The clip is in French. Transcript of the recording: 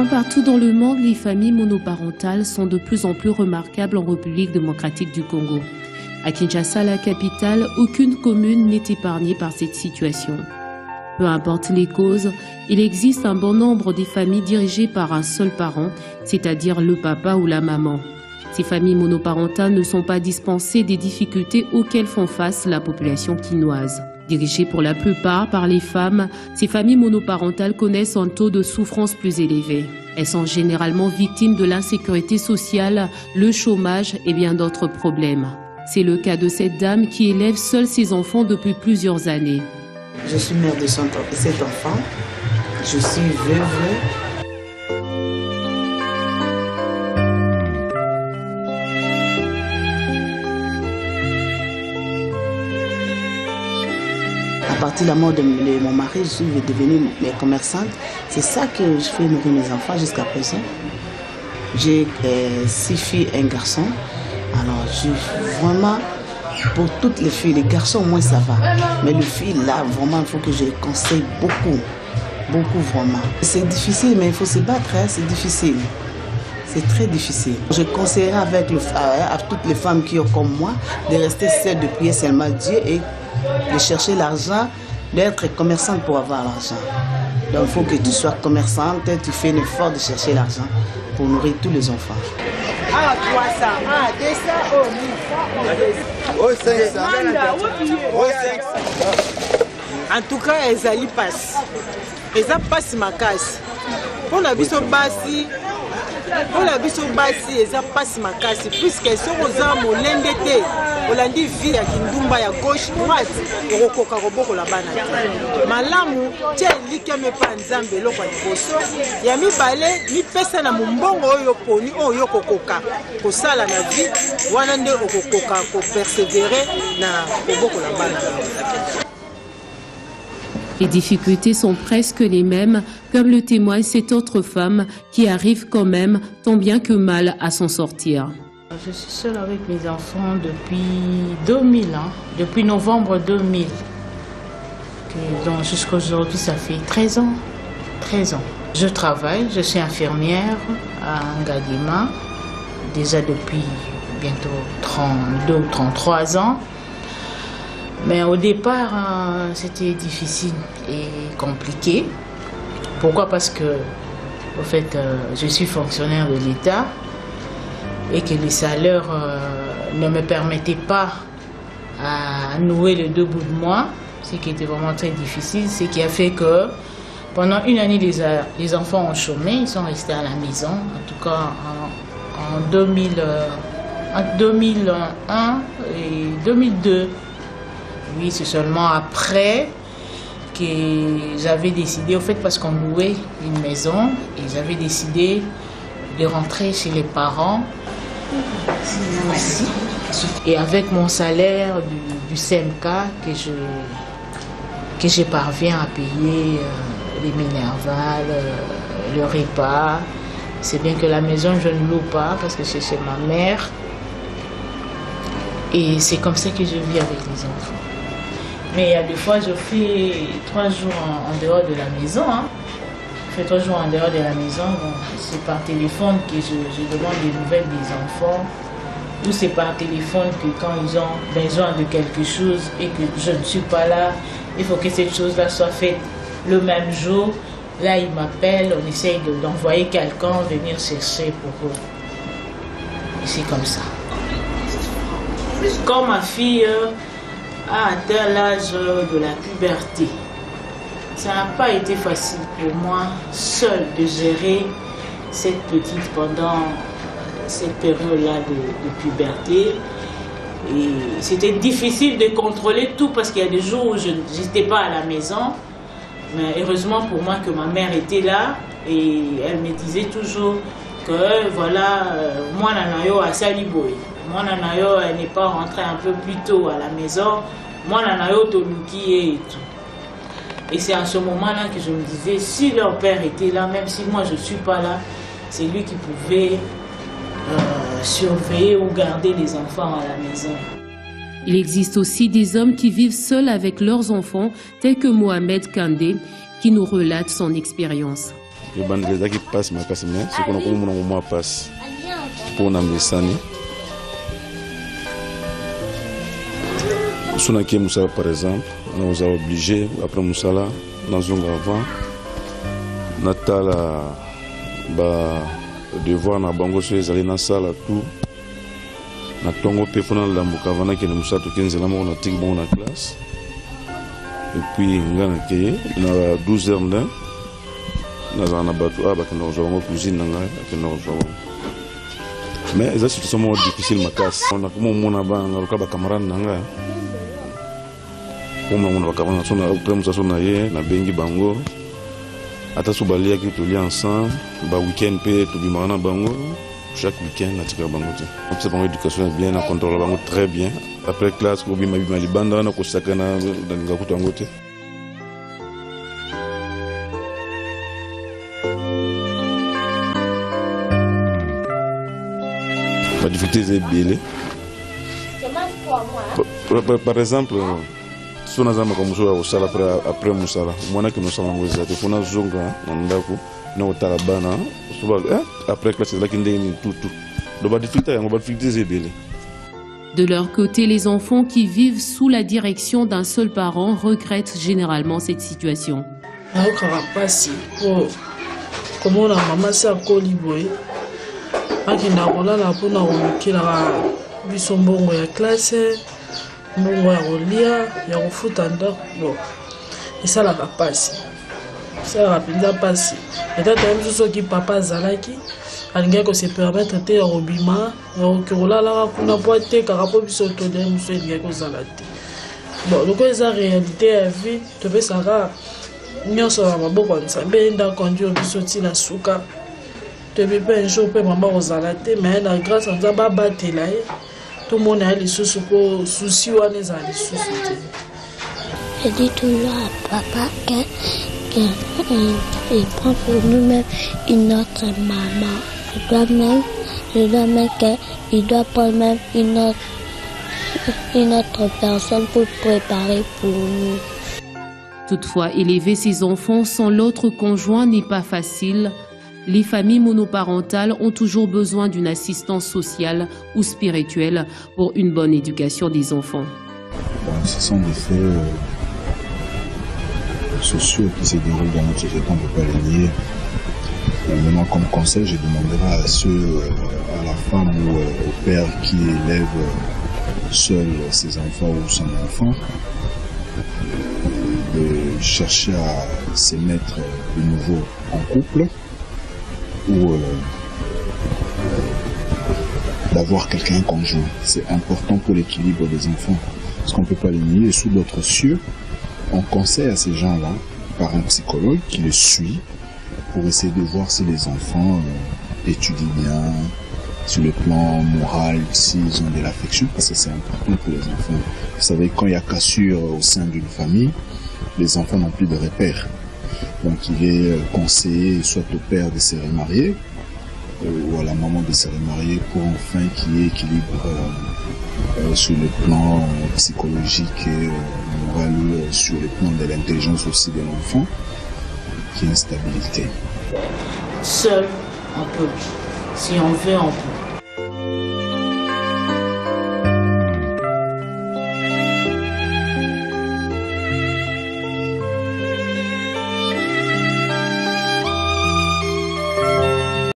Partout dans le monde, les familles monoparentales sont de plus en plus remarquables en République démocratique du Congo. À Kinshasa, la capitale, aucune commune n'est épargnée par cette situation. Peu importe les causes, il existe un bon nombre de familles dirigées par un seul parent, c'est-à-dire le papa ou la maman. Ces familles monoparentales ne sont pas dispensées des difficultés auxquelles font face la population quinoise. Dirigées pour la plupart par les femmes, ces familles monoparentales connaissent un taux de souffrance plus élevé. Elles sont généralement victimes de l'insécurité sociale, le chômage et bien d'autres problèmes. C'est le cas de cette dame qui élève seule ses enfants depuis plusieurs années. Je suis mère de 7 enfants. Je suis veuve. À partir de la mort de mon mari, je suis devenue commerçante. C'est ça que je fais nourrir mes enfants jusqu'à présent. J'ai 6 filles et un garçon. Alors, vraiment, pour toutes les filles, les garçons, au moins ça va. Mais les filles, là, vraiment, il faut que je les conseille beaucoup. Beaucoup, vraiment. C'est difficile, mais il faut se battre, hein, c'est difficile. C'est très difficile. Je conseillerais à toutes les femmes qui ont comme moi de rester seules, de prier seulement Dieu et de chercher l'argent, d'être commerçante pour avoir l'argent. Donc il faut que tu sois commerçante, tu fais un effort de chercher l'argent pour nourrir tous les enfants. Ah, 300, ah, 200, oh, 1000 francs. En tout cas, elles passent. Elles passent ma casse. Pour la biso basi, elles passent ma casse. Puisqu'elles sont aux armes, au l'endetté. Olandi vie ya kindumba ya gauche droite okokoka koboko la bana malamu tie likame pa nzambe loko ya liboso ya mibale mipesa na mumbongo oyo poni oyo kokoka kosala na vie wana nde okokoka ko persévérer na koboko la bana. Les difficultés sont presque les mêmes, comme le témoigne cette autre femme qui arrive quand même, tant bien que mal, à s'en sortir. Je suis seule avec mes enfants depuis 2000, depuis novembre 2000. Donc jusqu'à aujourd'hui, ça fait 13 ans. 13 ans. Je travaille, je suis infirmière à Ngadima, déjà depuis bientôt 32 ou 33 ans. Mais au départ, c'était difficile et compliqué. Pourquoi? Parce que, au fait, je suis fonctionnaire de l'État et que les salaires ne me permettaient pas à nouer les 2 bouts de mois, ce qui était vraiment très difficile, ce qui a fait que pendant une année, les enfants ont chômé, ils sont restés à la maison, en tout cas en 2001 et 2002. Oui, c'est seulement après que j'avais décidé, au fait, parce qu'on louait une maison, et j'avais décidé de rentrer chez les parents. Et avec mon salaire du CMK que je parviens à payer les minervales, le repas. C'est bien que la maison, je ne loue pas parce que c'est chez ma mère. Et c'est comme ça que je vis avec les enfants. Mais il y a des fois, je fais 3 jours en dehors de la maison. Je fais 3 jours en dehors de la maison. Bon, c'est par téléphone que je demande des nouvelles des enfants. Ou c'est par téléphone que quand ils ont besoin de quelque chose et que je ne suis pas là, il faut que cette chose-là soit faite le même jour. Là, ils m'appellent, on essaye d'envoyer quelqu'un venir chercher pour eux. Et c'est comme ça. Quand ma fille a atteint l'âge de la puberté, ça n'a pas été facile pour moi, seule, de gérer cette petite pendant cette période-là de puberté. Et c'était difficile de contrôler tout parce qu'il y a des jours où je n'étais pas à la maison. Mais heureusement pour moi que ma mère était là et elle me disait toujours que voilà, moi nanayo à Saliboy, moi nanayo elle n'est pas rentrée un peu plus tôt à la maison, moi nanayo toluki et tout. Et c'est à ce moment-là que je me disais, si leur père était là, même si moi je ne suis pas là, c'est lui qui pouvait surveiller ou garder les enfants à la maison. Il existe aussi des hommes qui vivent seuls avec leurs enfants, tels que Mohamed Kandé, qui nous relate son expérience. Le bandit qui passe ma casse, mais c'est qu'on a comme un moment passe pour n'amener ça. Si on a qui Moussala par exemple, on nous a obligé après Moussala dans un avant, Natal devoir na bango sur les allées dans salle tout, na tongo pefona la mukavana qui nous a tout 15 ans on a tig bon na classe. Et puis ngana ke na 12h là, na na batu qui nous avons cuisine nga qui nous avons. Mais ça c'est vraiment difficile ma casse. On a comme mon abang na ba camarade nga. On a bakabana sona après musa sona ye na bengi bango. Ata subalia qui tous les ensemble, ba week-end pe to bimana bango. Chaque week-end na tika bango te. On sait pas l'éducation est bien, on contrôle bango très bien. Après classe ko bima bima libanda na ko sakana dans ngakuta ngote. La difficulté c'est bien. Par exemple, si on a un peu de sala après Moussala, moi qui nous sommes en Guadeloupe, il faut nous zonga, nous talabana, après classe là qui n'est tout. La difficulté c'est bien. De leur côté, les enfants qui vivent sous la direction d'un seul parent regrettent généralement cette situation. Comment la maman s'est colibé, qui n'a pas la peau n'a bisombongo ya classe, mbongo ya kolia, ya kofuta ndako, bon. Esalaka pasi. Esalaka mpenza pasi. Peut-être même soki papa azalaki, alingaki kose permettre te ya kobima, ya kolalaka kuna po atekaka po biso tolere mosu elingaki kozala te. Bon, loko eza réalité ya vie, topesaka nyonso na maboko ya Nzambe nda conduire biso ntina suka. Toyebi mpe un jour mpe mama kozala te, mais na grâce ya Nzambe abatela ye. Tout le monde a les soucis pour soucis ou les soucis. Je dis toujours à papa qu'il prend pour nous-mêmes une autre maman. Je dois même qu'il doit prendre même une autre personne pour préparer pour nous. Toutefois, élever ses enfants sans l'autre conjoint n'est pas facile. Les familles monoparentales ont toujours besoin d'une assistance sociale ou spirituelle pour une bonne éducation des enfants. Ce sont des faits sociaux qui se déroulent dans notre société, on ne peut pas les nier. Maintenant, comme conseil, je demanderai à la femme ou au père qui élève seul ses enfants ou son enfant de chercher à se mettre de nouveau en couple, ou d'avoir quelqu'un conjoint. C'est important pour l'équilibre des enfants, parce qu'on ne peut pas les nier. Et sous d'autres cieux, on conseille à ces gens-là, par un psychologue qui les suit, pour essayer de voir si les enfants étudient bien, sur le plan moral, s'ils ont de l'affection, parce que c'est important pour les enfants. Vous savez, quand il y a cassure au sein d'une famille, les enfants n'ont plus de repères. Donc il est conseillé soit au père de se remarier ou à la maman de se remarier pour enfin qu'il y ait équilibre sur le plan psychologique et moral, sur le plan de l'intelligence aussi de l'enfant, qu'il y ait une stabilité. Seul, on peut. Si on veut, on peut.